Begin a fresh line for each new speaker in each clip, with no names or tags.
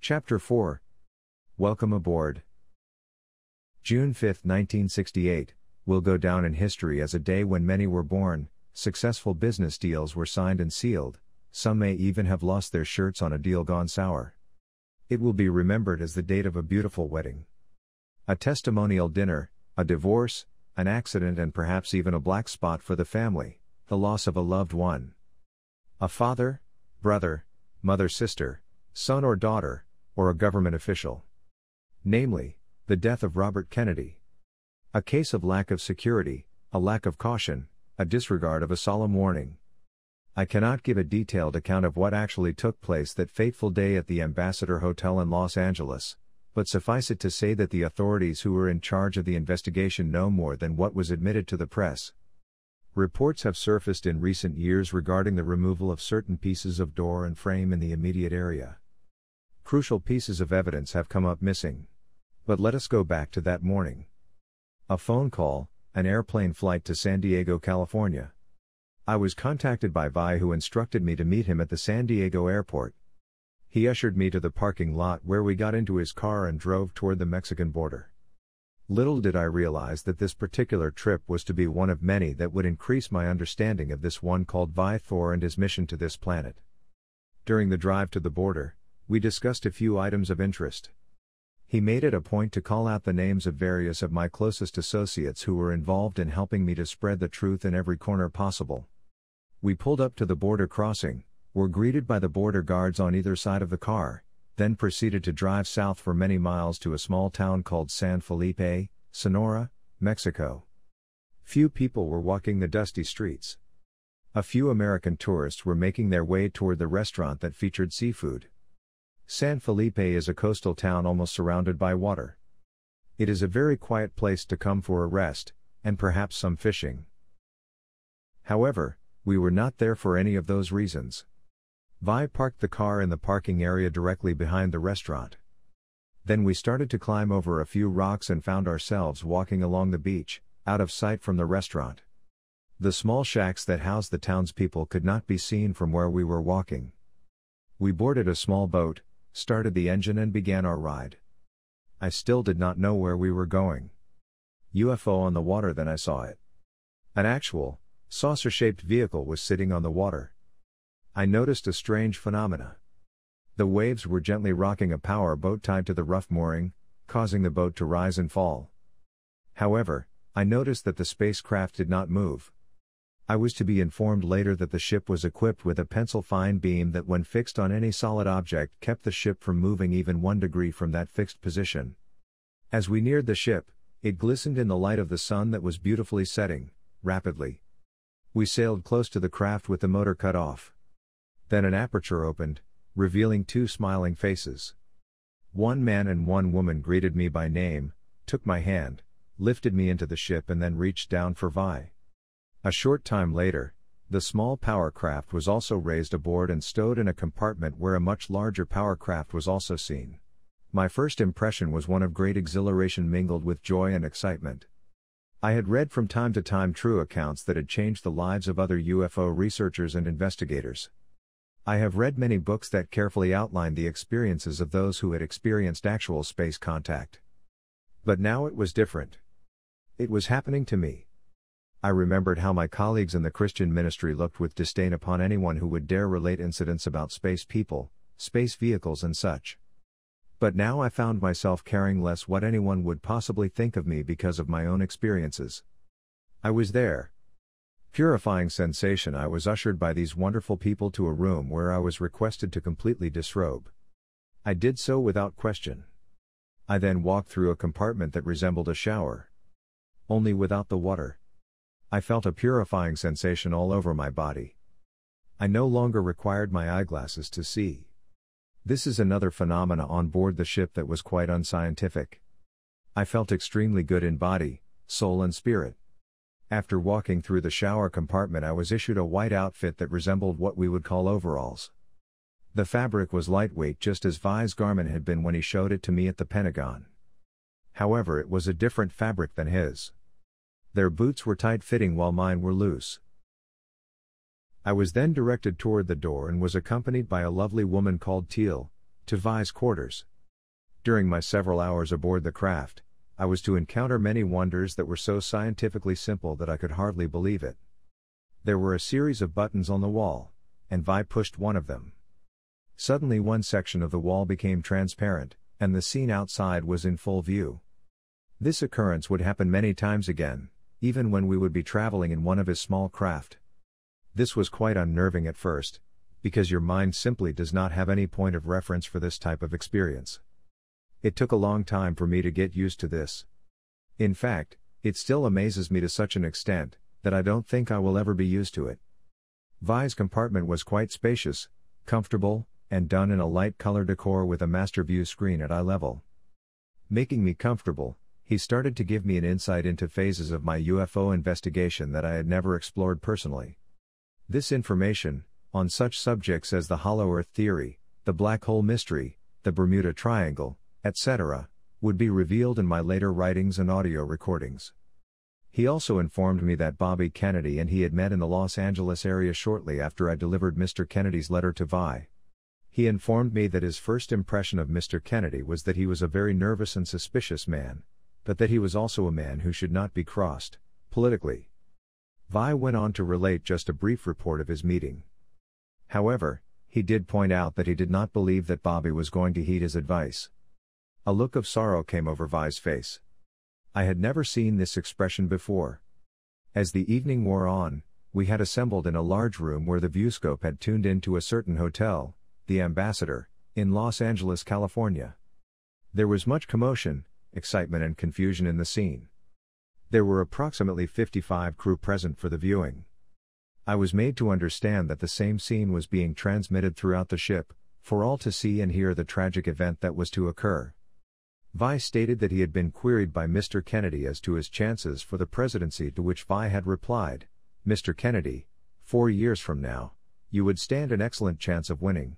Chapter 4. Welcome aboard. June 5, 1968, will go down in history as a day when many were born, successful business deals were signed and sealed, some may even have lost their shirts on a deal gone sour. It will be remembered as the date of a beautiful wedding. A testimonial dinner, a divorce, an accident, and perhaps even a black spot for the family, the loss of a loved one. A father, brother, mother, sister, son or daughter, or a government official. Namely, the death of Robert Kennedy. A case of lack of security, a lack of caution, a disregard of a solemn warning. I cannot give a detailed account of what actually took place that fateful day at the Ambassador Hotel in Los Angeles, but suffice it to say that the authorities who were in charge of the investigation know more than what was admitted to the press. Reports have surfaced in recent years regarding the removal of certain pieces of door and frame in the immediate area. Crucial pieces of evidence have come up missing. But let us go back to that morning. A phone call, an airplane flight to San Diego, California. I was contacted by Vi, who instructed me to meet him at the San Diego airport. He ushered me to the parking lot where we got into his car and drove toward the Mexican border. Little did I realize that this particular trip was to be one of many that would increase my understanding of this one called Vi Thor and his mission to this planet. During the drive to the border, we discussed a few items of interest. He made it a point to call out the names of various of my closest associates who were involved in helping me to spread the truth in every corner possible. We pulled up to the border crossing, were greeted by the border guards on either side of the car, then proceeded to drive south for many miles to a small town called San Felipe, Sonora, Mexico. Few people were walking the dusty streets. A few American tourists were making their way toward the restaurant that featured seafood. San Felipe is a coastal town almost surrounded by water. It is a very quiet place to come for a rest, and perhaps some fishing. However, we were not there for any of those reasons. Vi parked the car in the parking area directly behind the restaurant. Then we started to climb over a few rocks and found ourselves walking along the beach, out of sight from the restaurant. The small shacks that housed the townspeople could not be seen from where we were walking. We boarded a small boat, started the engine, and began our ride. I still did not know where we were going. UFO on the water, then I saw it. An actual, saucer-shaped vehicle was sitting on the water. I noticed a strange phenomena. The waves were gently rocking a power boat tied to the rough mooring, causing the boat to rise and fall. However, I noticed that the spacecraft did not move. I was to be informed later that the ship was equipped with a pencil-fine beam that, when fixed on any solid object, kept the ship from moving even 1 degree from that fixed position. As we neared the ship, it glistened in the light of the sun that was beautifully setting, rapidly. We sailed close to the craft with the motor cut off. Then an aperture opened, revealing 2 smiling faces. One man and one woman greeted me by name, took my hand, lifted me into the ship, and then reached down for Vi. A short time later, the small power craft was also raised aboard and stowed in a compartment where a much larger power craft was also seen. My first impression was one of great exhilaration mingled with joy and excitement. I had read from time to time true accounts that had changed the lives of other UFO researchers and investigators. I have read many books that carefully outlined the experiences of those who had experienced actual space contact. But now it was different. It was happening to me. I remembered how my colleagues in the Christian ministry looked with disdain upon anyone who would dare relate incidents about space people, space vehicles, and such. But now I found myself caring less what anyone would possibly think of me because of my own experiences. I was there. Purifying sensation, I was ushered by these wonderful people to a room where I was requested to completely disrobe. I did so without question. I then walked through a compartment that resembled a shower. Only without the water. I felt a purifying sensation all over my body. I no longer required my eyeglasses to see. This is another phenomena on board the ship that was quite unscientific. I felt extremely good in body, soul, and spirit. After walking through the shower compartment, I was issued a white outfit that resembled what we would call overalls. The fabric was lightweight, just as Vi's garment had been when he showed it to me at the Pentagon. However, it was a different fabric than his. Their boots were tight-fitting while mine were loose. I was then directed toward the door and was accompanied by a lovely woman called Teal, to Vi's quarters. During my several hours aboard the craft, I was to encounter many wonders that were so scientifically simple that I could hardly believe it. There were a series of buttons on the wall, and Vi pushed one of them. Suddenly one section of the wall became transparent, and the scene outside was in full view. This occurrence would happen many times again, even when we would be traveling in one of his small craft. This was quite unnerving at first, because your mind simply does not have any point of reference for this type of experience. It took a long time for me to get used to this. In fact, it still amazes me to such an extent, that I don't think I will ever be used to it. Vi's compartment was quite spacious, comfortable, and done in a light color decor with a master view screen at eye level. Making me comfortable, he started to give me an insight into phases of my UFO investigation that I had never explored personally. This information, on such subjects as the Hollow Earth theory, the black hole mystery, the Bermuda Triangle, etc., would be revealed in my later writings and audio recordings. He also informed me that Bobby Kennedy and he had met in the Los Angeles area shortly after I delivered Mr. Kennedy's letter to Vi. He informed me that his first impression of Mr. Kennedy was that he was a very nervous and suspicious man, but that he was also a man who should not be crossed, politically. Vi went on to relate just a brief report of his meeting. However, he did point out that he did not believe that Bobby was going to heed his advice. A look of sorrow came over Vi's face. I had never seen this expression before. As the evening wore on, we had assembled in a large room where the viewscope had tuned into a certain hotel, the Ambassador, in Los Angeles, California. There was much commotion, excitement and confusion in the scene. There were approximately 55 crew present for the viewing. I was made to understand that the same scene was being transmitted throughout the ship, for all to see and hear the tragic event that was to occur. Vi stated that he had been queried by Mr. Kennedy as to his chances for the presidency, to which Vi had replied, "Mr. Kennedy, 4 years from now, you would stand an excellent chance of winning.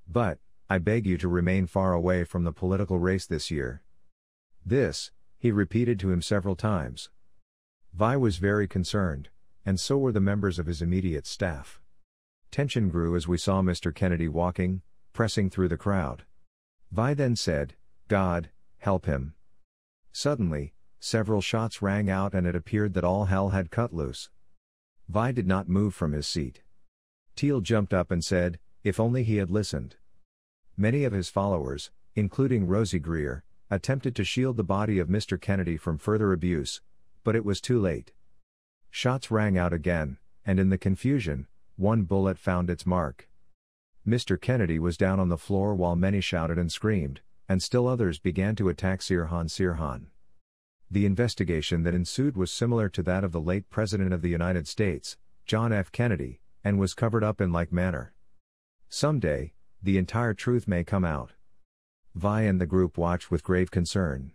But, I beg you to remain far away from the political race this year." This, he repeated to him several times. Vi was very concerned, and so were the members of his immediate staff. Tension grew as we saw Mr. Kennedy walking, pressing through the crowd. Vi then said, "God, help him." Suddenly, several shots rang out and it appeared that all hell had cut loose. Vi did not move from his seat. Teal jumped up and said, if only he had listened. Many of his followers, including Rosie Greer, attempted to shield the body of Mr. Kennedy from further abuse, but it was too late. Shots rang out again, and in the confusion, one bullet found its mark. Mr. Kennedy was down on the floor while many shouted and screamed, and still others began to attack Sirhan. The investigation that ensued was similar to that of the late President of the United States, John F. Kennedy, and was covered up in like manner. Someday, the entire truth may come out. Vi and the group watched with grave concern.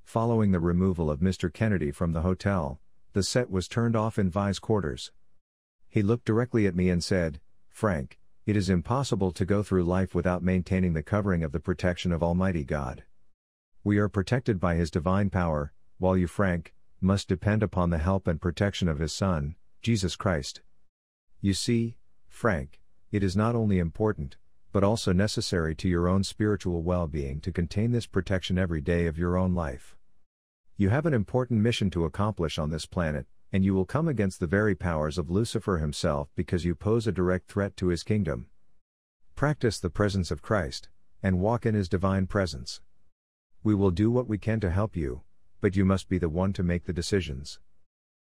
Following the removal of Mr. Kennedy from the hotel, the set was turned off in Vi's quarters. He looked directly at me and said, "Frank, it is impossible to go through life without maintaining the covering of the protection of Almighty God. We are protected by His divine power, while you, Frank, must depend upon the help and protection of His Son, Jesus Christ. You see, Frank, it is not only important, but also necessary to your own spiritual well-being to contain this protection every day of your own life. You have an important mission to accomplish on this planet, and you will come against the very powers of Lucifer himself because you pose a direct threat to his kingdom. Practice the presence of Christ, and walk in his divine presence. We will do what we can to help you, but you must be the one to make the decisions.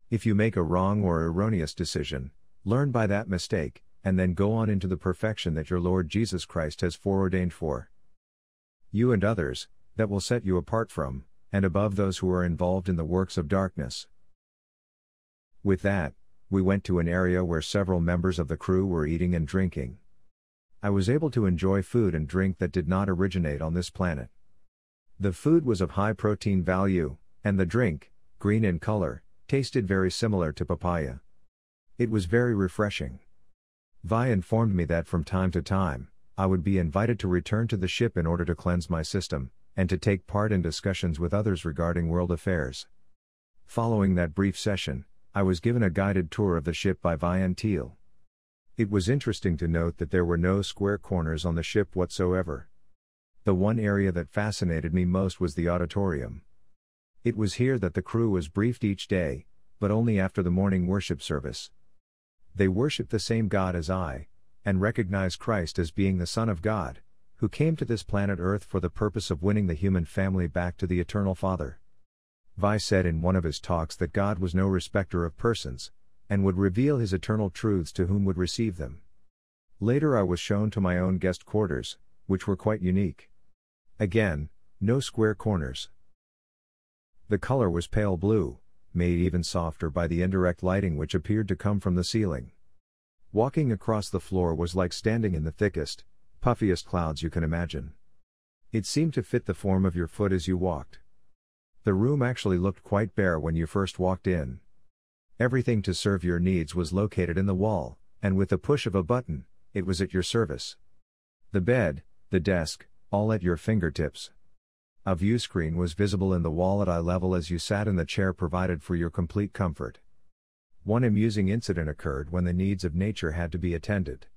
If you make a wrong or erroneous decision, learn by that mistake, and then go on into the perfection that your Lord Jesus Christ has foreordained for you and others, that will set you apart from, and above those who are involved in the works of darkness." With that, we went to an area where several members of the crew were eating and drinking. I was able to enjoy food and drink that did not originate on this planet. The food was of high protein value, and the drink, green in color, tasted very similar to papaya. It was very refreshing. Vi informed me that from time to time, I would be invited to return to the ship in order to cleanse my system, and to take part in discussions with others regarding world affairs. Following that brief session, I was given a guided tour of the ship by Vi and Teal. It was interesting to note that there were no square corners on the ship whatsoever, The one area that fascinated me most was the auditorium. It was here that the crew was briefed each day, but only after the morning worship service. They worshiped the same God as I, and recognized Christ as being the Son of God, who came to this planet Earth for the purpose of winning the human family back to the Eternal Father. Vi said in one of his talks that God was no respecter of persons, and would reveal his eternal truths to whom would receive them. Later I was shown to my own guest quarters, which were quite unique. Again, no square corners. The color was pale blue, made even softer by the indirect lighting which appeared to come from the ceiling. Walking across the floor was like standing in the thickest, puffiest clouds you can imagine. It seemed to fit the form of your foot as you walked. The room actually looked quite bare when you first walked in. Everything to serve your needs was located in the wall, and with the push of a button, it was at your service. The bed, the desk, all at your fingertips. A view screen was visible in the wall at eye level as you sat in the chair provided for your complete comfort. One amusing incident occurred when the needs of nature had to be attended.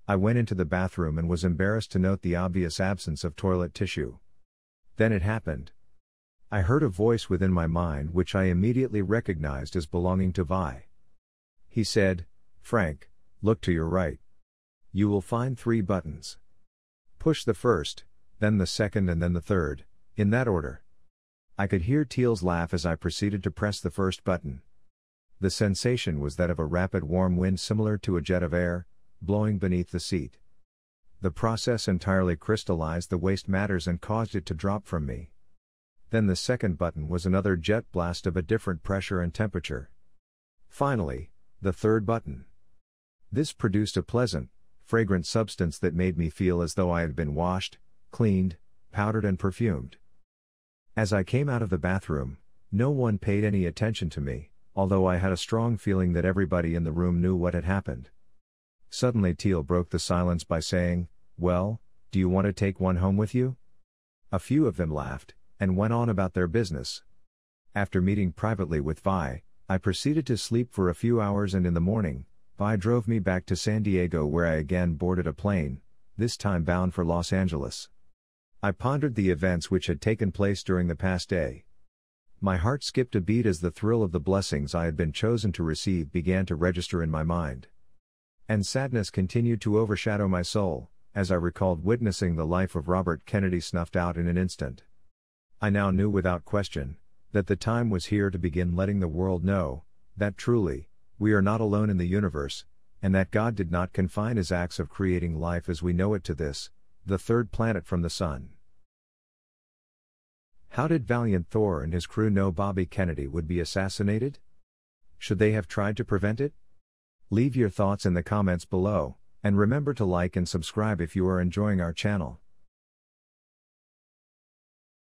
I went into the bathroom and was embarrassed to note the obvious absence of toilet tissue. Then it happened. I heard a voice within my mind which I immediately recognized as belonging to Vi. He said, "Frank, look to your right. You will find 3 buttons. Push the first, then the second and then the third, in that order." I could hear Teal's laugh as I proceeded to press the first button. The sensation was that of a rapid warm wind similar to a jet of air, blowing beneath the seat. The process entirely crystallized the waste matters and caused it to drop from me. Then the second button was another jet blast of a different pressure and temperature. Finally, the third button. This produced a pleasant, fragrant substance that made me feel as though I had been washed, cleaned, powdered and perfumed. As I came out of the bathroom, no one paid any attention to me, although I had a strong feeling that everybody in the room knew what had happened. Suddenly Teal broke the silence by saying, "Well, do you want to take one home with you?" A few of them laughed, and went on about their business. After meeting privately with Vi, I proceeded to sleep for a few hours, and in the morning, Vi drove me back to San Diego, where I again boarded a plane, this time bound for Los Angeles. I pondered the events which had taken place during the past day. My heart skipped a beat as the thrill of the blessings I had been chosen to receive began to register in my mind. And sadness continued to overshadow my soul, as I recalled witnessing the life of Robert Kennedy snuffed out in an instant. I now knew without question, that the time was here to begin letting the world know, that truly, we are not alone in the universe, and that God did not confine his acts of creating life as we know it to this, the third planet from the sun. How did valiant Thor and his crew know Bobby Kennedy would be assassinated? Should they have tried to prevent it? Leave your thoughts in the comments below, and remember to like and subscribe if you are enjoying our channel.